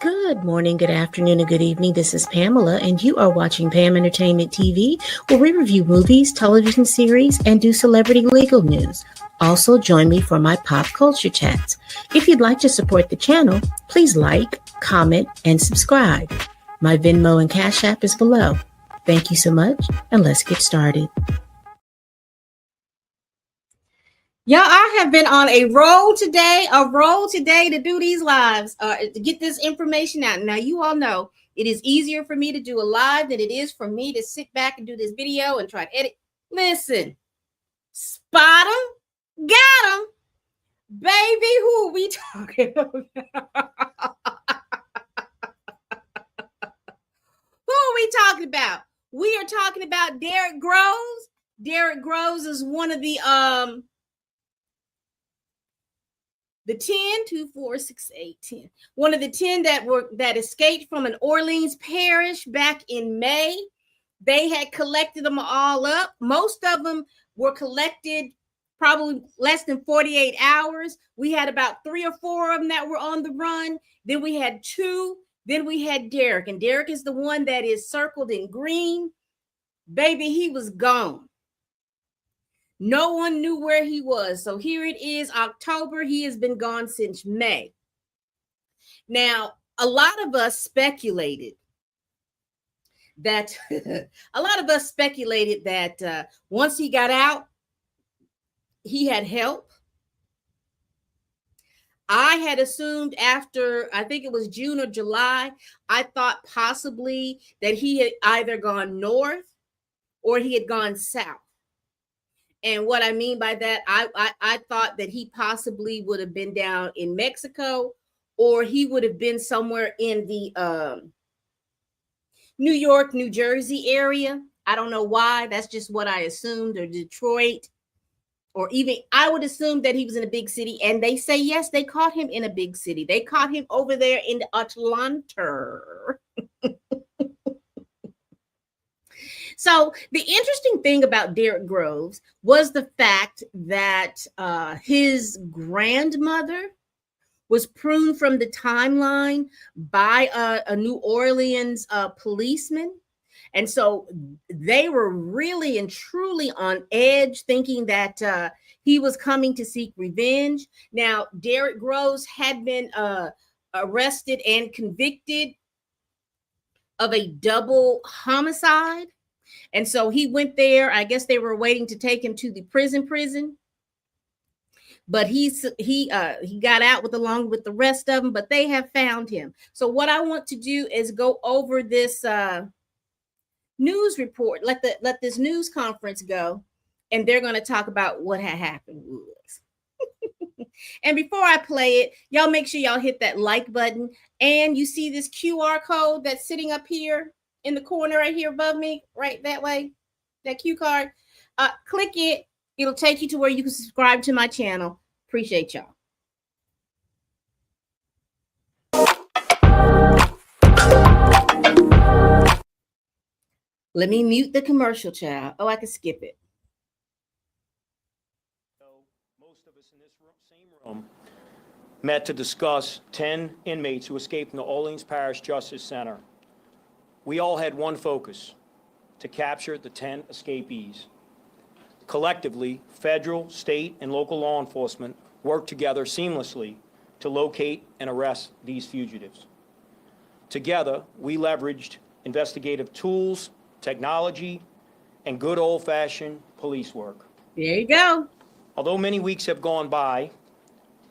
Good morning, good afternoon, and good evening. This is Pamela, and you are watching Pam Entertainment TV, where we review movies, television series, and do celebrity legal news. Also, join me for my pop culture chats. If you'd like to support the channel, please like, comment, and subscribe. My Venmo and Cash App is below. Thank you so much, and let's get started. Y'all, I have been on a roll today to do these lives, to get this information out. Now, you all know it is easier for me to do a live than it is for me to sit back and do this video and try to edit. Listen, spot them, got them. Baby, who are we talking about? Who are we talking about? We are talking about Derrick Groves. Derrick Groves is one of the 10, one of the 10 that escaped from an Orleans parish back in May. They had collected them all up. Most of them were collected probably less than 48 hours. We had about 3 or 4 of them that were on the run. Then we had 2. Then we had Derrick, and Derrick is the one that is circled in green. Baby, he was gone. No one knew where he was. So here it is, October. He has been gone since May. Now, a lot of us speculated that once he got out, he had help. I had assumed after, I think it was June or July, I thought possibly that he had either gone north or he had gone south. And what I mean by that, I thought that he possibly would have been down in Mexico, or he would have been somewhere in the New York, New Jersey area. I don't know why. That's just what I assumed, or Detroit, or even I would assume that he was in a big city. And they say, yes, they caught him in a big city. They caught him over there in Atlanta. So the interesting thing about Derrick Groves was the fact that his grandmother was pruned from the timeline by a New Orleans policeman. And so they were really and truly on edge, thinking that he was coming to seek revenge. Now, Derrick Groves had been arrested and convicted of a double homicide. And so he went there. I guess they were waiting to take him to the prison. But he got out along with the rest of them, but they have found him. So what I want to do is go over this news report. Let this news conference go, and they're going to talk about what had happened was. And before I play it, y'all make sure y'all hit that like button. And you see this QR code that's sitting up here in the corner right here above me, right that way, that Q card. Click it. It'll take you to where you can subscribe to my channel. Appreciate y'all. Let me mute the commercial, child. Oh, I can skip it. Most of us in this same room met to discuss 10 inmates who escaped from the Orleans Parish Justice Center. We all had one focus: to capture the 10 escapees. Collectively, federal, state, and local law enforcement worked together seamlessly to locate and arrest these fugitives. Together, we leveraged investigative tools, technology, and good old-fashioned police work. There you go. Although many weeks have gone by,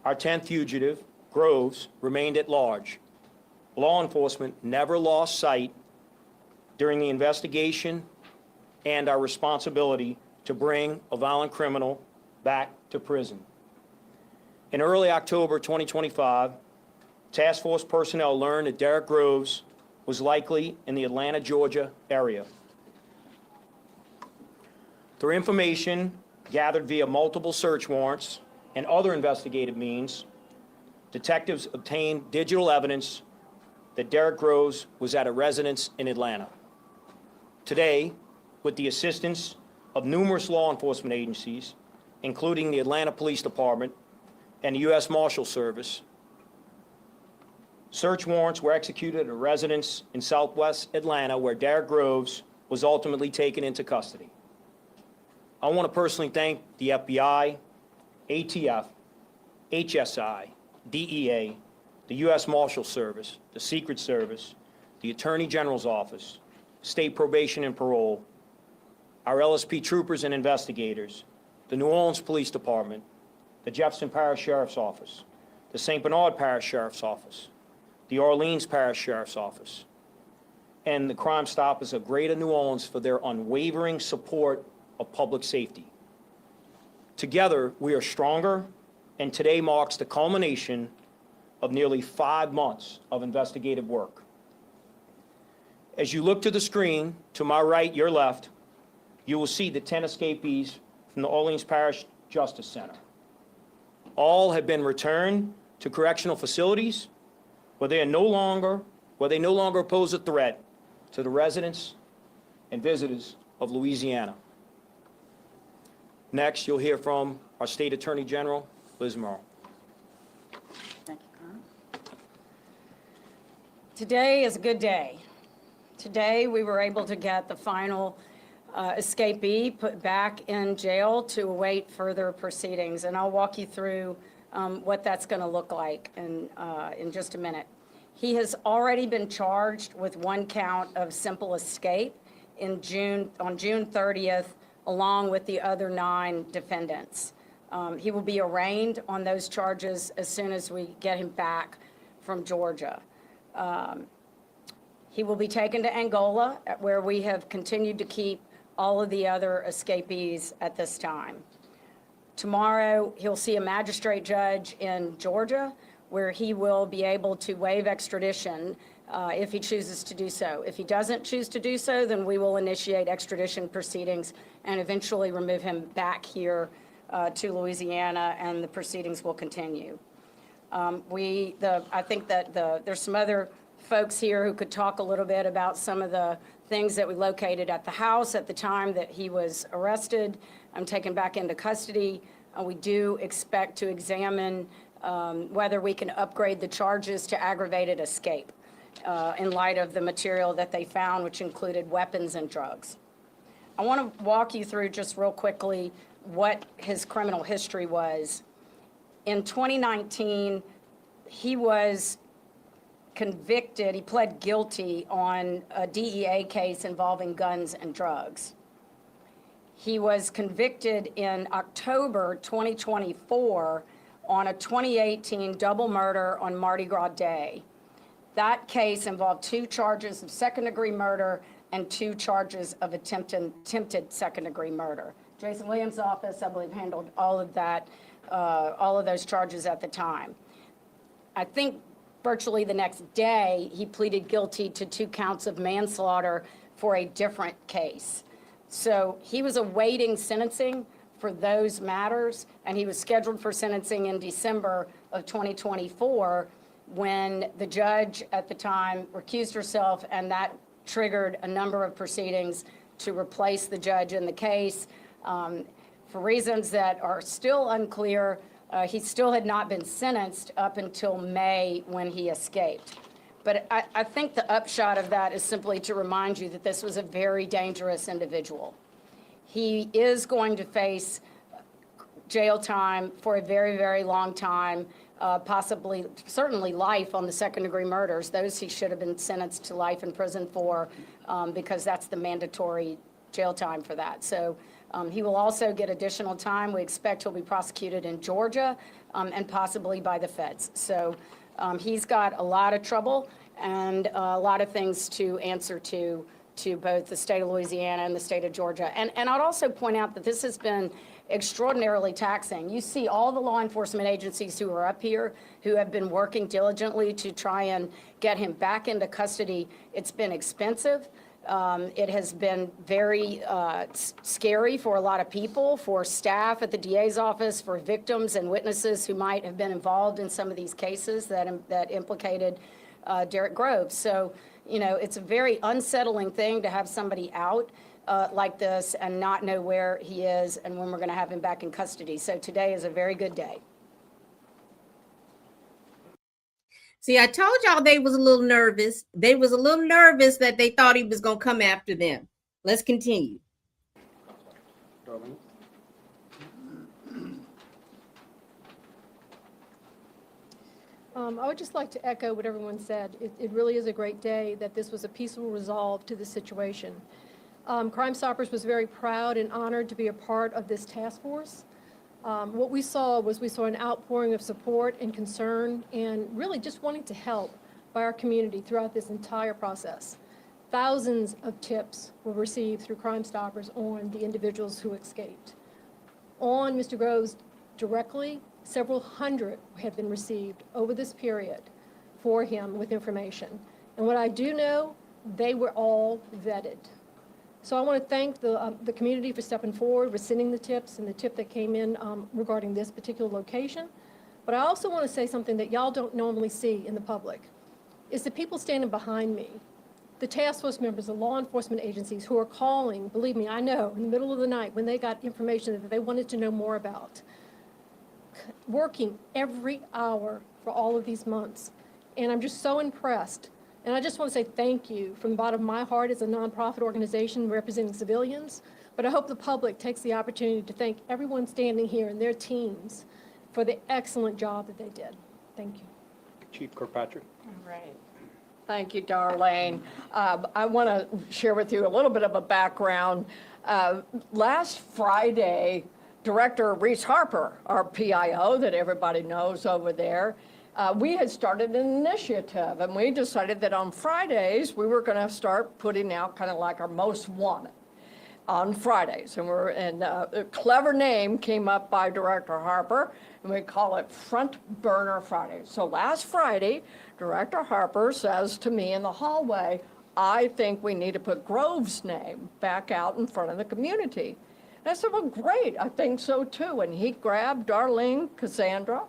our 10th fugitive, Groves, remained at large. Law enforcement never lost sight during the investigation and our responsibility to bring a violent criminal back to prison. In early October 2025, task force personnel learned that Derrick Groves was likely in the Atlanta, Georgia area. Through information gathered via multiple search warrants and other investigative means, detectives obtained digital evidence that Derrick Groves was at a residence in Atlanta. Today, with the assistance of numerous law enforcement agencies, including the Atlanta Police Department and the U.S. Marshal Service, Search warrants were executed at a residence in Southwest Atlanta where Derrick Groves was ultimately taken into custody. I want to personally thank the FBI, ATF, HSI, DEA, the U.S. Marshal Service, the Secret Service, the Attorney General's Office, State Probation and Parole, our LSP troopers and investigators, the New Orleans Police Department, the Jefferson Parish Sheriff's Office, the St. Bernard Parish Sheriff's Office, the Orleans Parish Sheriff's Office, and the Crime Stoppers of Greater New Orleans for their unwavering support of public safety. Together, we are stronger, and today marks the culmination of nearly 5 months of investigative work. As you look to the screen, to my right, your left, you will see the 10 escapees from the Orleans Parish Justice Center. All have been returned to correctional facilities where they no longer pose a threat to the residents and visitors of Louisiana. Next, you'll hear from our State Attorney General, Liz Murrow. Thank you, Colonel. Today is a good day. Today, we were able to get the final escapee put back in jail to await further proceedings, and I'll walk you through what that's going to look like in just a minute. He has already been charged with 1 count of simple escape on June 30th, along with the other 9 defendants. He will be arraigned on those charges as soon as we get him back from Georgia. He will be taken to Angola, where we have continued to keep all of the other escapees at this time. Tomorrow, he'll see a magistrate judge in Georgia, where he will be able to waive extradition if he chooses to do so. If he doesn't choose to do so, then we will initiate extradition proceedings and eventually remove him back here to Louisiana, and the proceedings will continue. I think that there's some other folks here who could talk a little bit about some of the things that we located at the house at the time that he was arrested and taken back into custody. We do expect to examine whether we can upgrade the charges to aggravated escape in light of the material that they found, which included weapons and drugs. I want to walk you through just real quickly what his criminal history was. In 2019, he was convicted, he pled guilty on a DEA case involving guns and drugs. He was convicted in October 2024 on a 2018 double murder on Mardi Gras Day. That case involved 2 charges of second-degree murder and 2 charges of attempted second-degree murder. Jason Williams' office, I believe, handled all of that, all of those charges at the time. I think virtually the next day, he pleaded guilty to 2 counts of manslaughter for a different case. So he was awaiting sentencing for those matters, and he was scheduled for sentencing in December of 2024 when the judge at the time recused herself, and that triggered a number of proceedings to replace the judge in the case. For reasons that are still unclear, he still had not been sentenced up until May when he escaped. But I think the upshot of that is simply to remind you that this was a very dangerous individual. He is going to face jail time for a very, very long time, possibly, certainly life on the second-degree murders. Those he should have been sentenced to life in prison for because that's the mandatory jail time for that. So he will also get additional time. We expect he'll be prosecuted in Georgia and possibly by the feds. So he's got a lot of trouble and a lot of things to answer to both the state of Louisiana and the state of Georgia. And I'd also point out that this has been extraordinarily taxing. You see all the law enforcement agencies who are up here who have been working diligently to try and get him back into custody. It's been expensive. It has been very scary for a lot of people, for staff at the DA's office, for victims and witnesses who might have been involved in some of these cases that implicated Derrick Groves. So, you know, it's a very unsettling thing to have somebody out like this and not know where he is and when we're going to have him back in custody. So today is a very good day. See, I told y'all they was a little nervous. They was a little nervous that they thought he was going to come after them. Let's continue. Darlene? I would just like to echo what everyone said. It really is a great day that this was a peaceful resolve to the situation. Crime Stoppers was very proud and honored to be a part of this task force. What we saw an outpouring of support and concern and really just wanting to help by our community throughout this entire process. Thousands of tips were received through Crime Stoppers on the individuals who escaped. On Mr. Groves directly, several hundred have been received over this period for him with information. And what I do know, they were all vetted. So I want to thank the community for stepping forward, for sending the tips and the tip that came in regarding this particular location. But I also want to say something that y'all don't normally see in the public, is the people standing behind me, the task force members, the law enforcement agencies who are calling, believe me, I know, in the middle of the night when they got information that they wanted to know more about, working every hour for all of these months. And I'm just so impressed. And I just want to say thank you from the bottom of my heart as a nonprofit organization representing civilians. But I hope the public takes the opportunity to thank everyone standing here and their teams for the excellent job that they did. Thank you. Chief Kirkpatrick? All right. Thank you, Darlene. I want to share with you a little bit of a background. Last Friday, Director Reese Harper, our PIO that everybody knows over there, we had started an initiative, and we decided that on Fridays we were going to start putting out kind of like our most wanted on Fridays. And a clever name came up by Director Harper, and we call it Front Burner Friday. So last Friday, Director Harper says to me in the hallway, I think we need to put Groves' name back out in front of the community. And I said, well, great, I think so too. And he grabbed Darlene, Cassandra,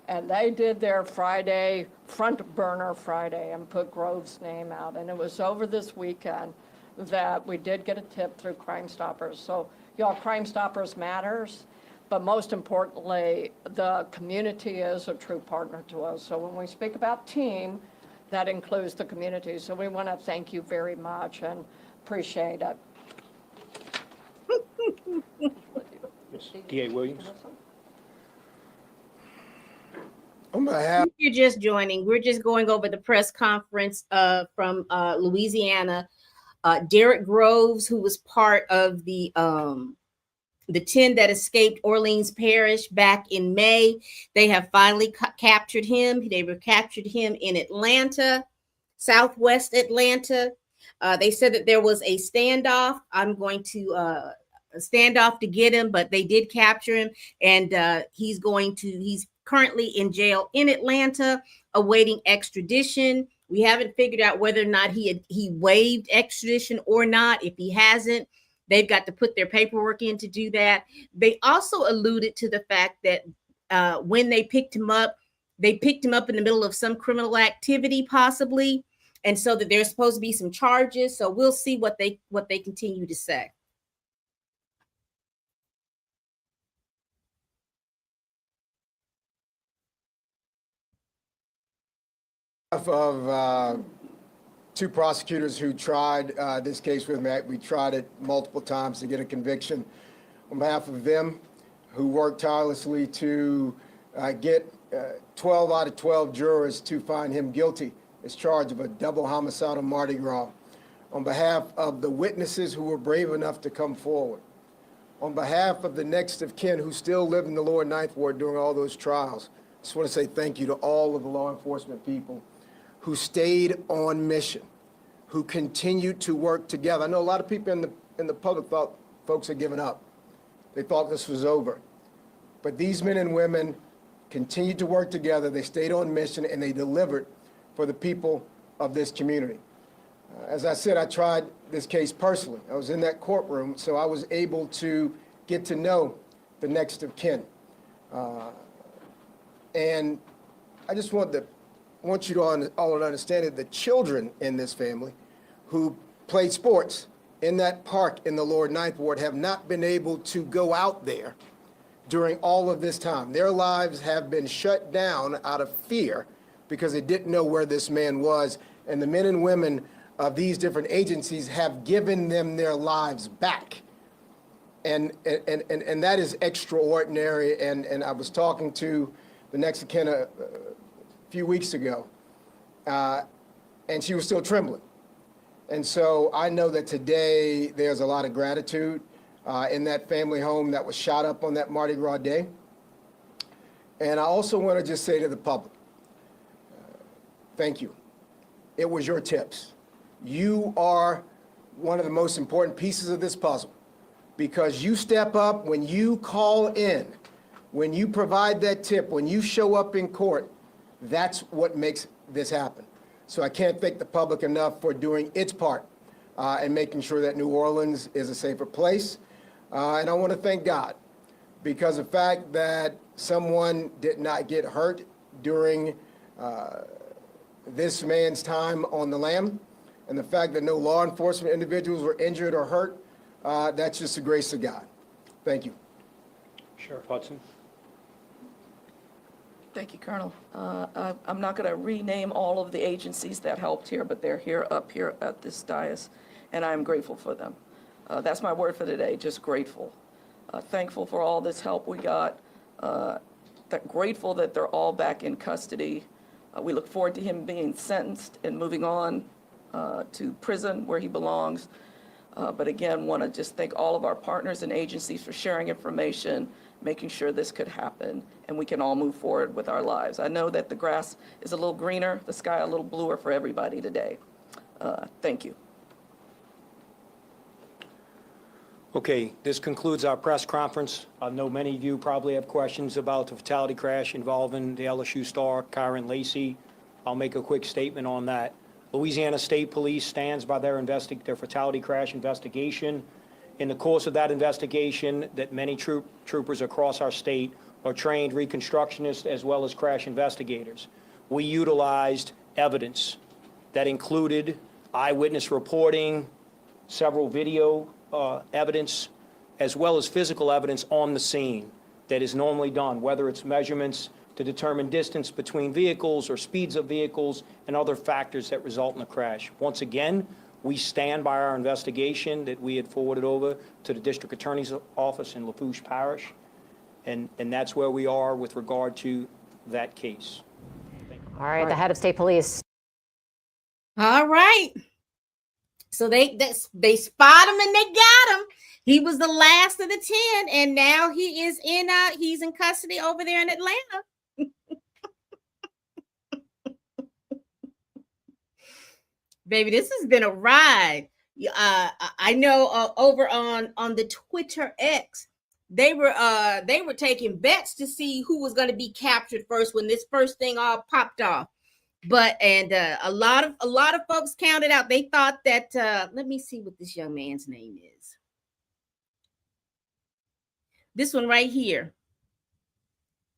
and they did their Friday, Front Burner Friday, and put Groves' name out. And it was over this weekend that we did get a tip through Crime Stoppers. So, y'all, Crime Stoppers matters, but most importantly, the community is a true partner to us. So when we speak about team, that includes the community. So we want to thank you very much and appreciate it. Yes. DA Williams? On behalf, If you're just joining, we're just going over the press conference from Louisiana. Derrick Groves, who was part of the 10 that escaped Orleans Parish back in May, they have finally captured him. They recaptured him in Atlanta, Southwest Atlanta. They said that there was a standoff. I'm going to standoff to get him, but they did capture him, and he's currently in jail in Atlanta awaiting extradition. We haven't figured out whether or not he waived extradition or not. If he hasn't, they've got to put their paperwork in to do that. They also alluded to the fact that when they picked him up in the middle of some criminal activity, possibly, and so that there's supposed to be some charges. So we'll see what they continue to say. of two prosecutors who tried this case with me, we tried it multiple times to get a conviction. On behalf of them, who worked tirelessly to get 12 out of 12 jurors to find him guilty, is charged of a double homicide on Mardi Gras. On behalf of the witnesses who were brave enough to come forward. On behalf of the next of kin who still lived in the lower Ninth Ward during all those trials, I just want to say thank you to all of the law enforcement people who stayed on mission, who continued to work together. I know a lot of people in the public thought folks had given up. They thought this was over. But these men and women continued to work together. They stayed on mission, and they delivered for the people of this community. As I said, I tried this case personally. I was in that courtroom, so I was able to get to know the next of kin. And I just want you to all to understand that the children in this family who played sports in that park in the lower Ninth Ward have not been able to go out there during all of this time. Their lives have been shut down out of fear because they didn't know where this man was. And the men and women of these different agencies have given them their lives back. And that is extraordinary. And I was talking to the next of kin a few weeks ago, and she was still trembling. And so I know that today there's a lot of gratitude in that family home that was shot up on that Mardi Gras day. And I also want to just say to the public, thank you. It was your tips. You are one of the most important pieces of this puzzle, because you step up when you call in, when you provide that tip, when you show up in court. That's what makes this happen. So I can't thank the public enough for doing its part and making sure that New Orleans is a safer place. And I want to thank God, because the fact that someone did not get hurt during this man's time on the lam, and the fact that no law enforcement individuals were injured or hurt, that's just the grace of God. Thank you. Sheriff Hudson. Thank you, Colonel. I'm not going to rename all of the agencies that helped here, but they're here up here at this dais, and I'm grateful for them. That's my word for today, just grateful. Thankful for all this help we got. Grateful that they're all back in custody. We look forward to him being sentenced and moving on to prison where he belongs. But again, want to just thank all of our partners and agencies for sharing information, making sure this could happen, and we can all move forward with our lives. I know that the grass is a little greener, the sky a little bluer for everybody today. Thank you. Okay, this concludes our press conference. I know many of you probably have questions about the fatality crash involving the LSU star, Kyron Lacey. I'll make a quick statement on that. Louisiana State Police stands by their fatality crash investigation. In the course of that investigation, that many troopers across our state are trained reconstructionists as well as crash investigators. We utilized evidence that included eyewitness reporting, several video evidence, as well as physical evidence on the scene that is normally done, whether it's measurements to determine distance between vehicles or speeds of vehicles and other factors that result in a crash. Once again, we stand by our investigation that we had forwarded over to the District Attorney's Office in Lafourche Parish, and that's where we are with regard to that case. All right, the head of state police. All right. So they spot him and they got him. He was the last of the 10, and now he's in custody over there in Atlanta. Baby, this has been a ride. I know over on the Twitter X, they were taking bets to see who was going to be captured first when this first thing all popped off. But a lot of folks counted out. They thought that let me see what this young man's name is. This one right here.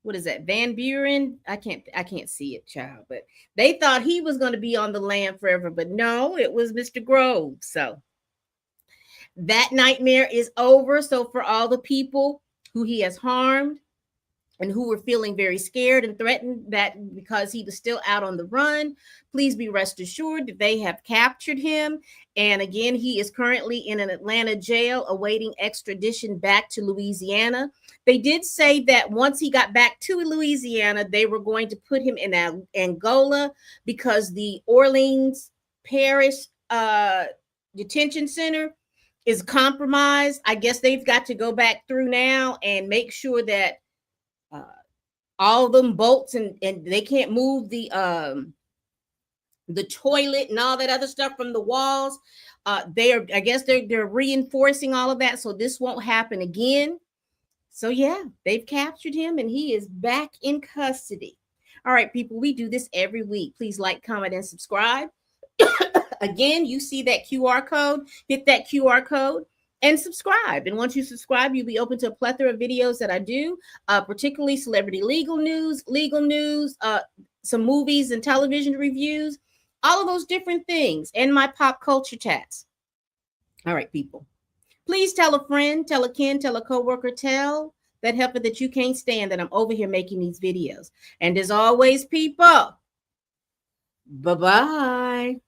What is that? Van Buren? I can't see it, child. But they thought he was going to be on the lam forever, but no, it was Mr. Groves. So that nightmare is over. So for all the people who he has harmed and who were feeling very scared and threatened that because he was still out on the run, please be rest assured that they have captured him. And again, he is currently in an Atlanta jail awaiting extradition back to Louisiana. They did say that once he got back to Louisiana, they were going to put him in Angola because the Orleans Parish detention center is compromised. I guess they've got to go back through now and make sure that all them bolts and they can't move the toilet and all that other stuff from the walls. They're reinforcing all of that so this won't happen again. So yeah, they've captured him and he is back in custody. All right, people, we do this every week. Please like, comment, and subscribe. Again, you see that QR code, hit that QR code and subscribe. And once you subscribe, you'll be open to a plethora of videos that I do, particularly celebrity legal news, some movies and television reviews, all of those different things, and my pop culture chats. All right, people. Please tell a friend, tell a kin, tell a coworker, tell that helper that you can't stand that I'm over here making these videos. And as always, people, Bye-bye.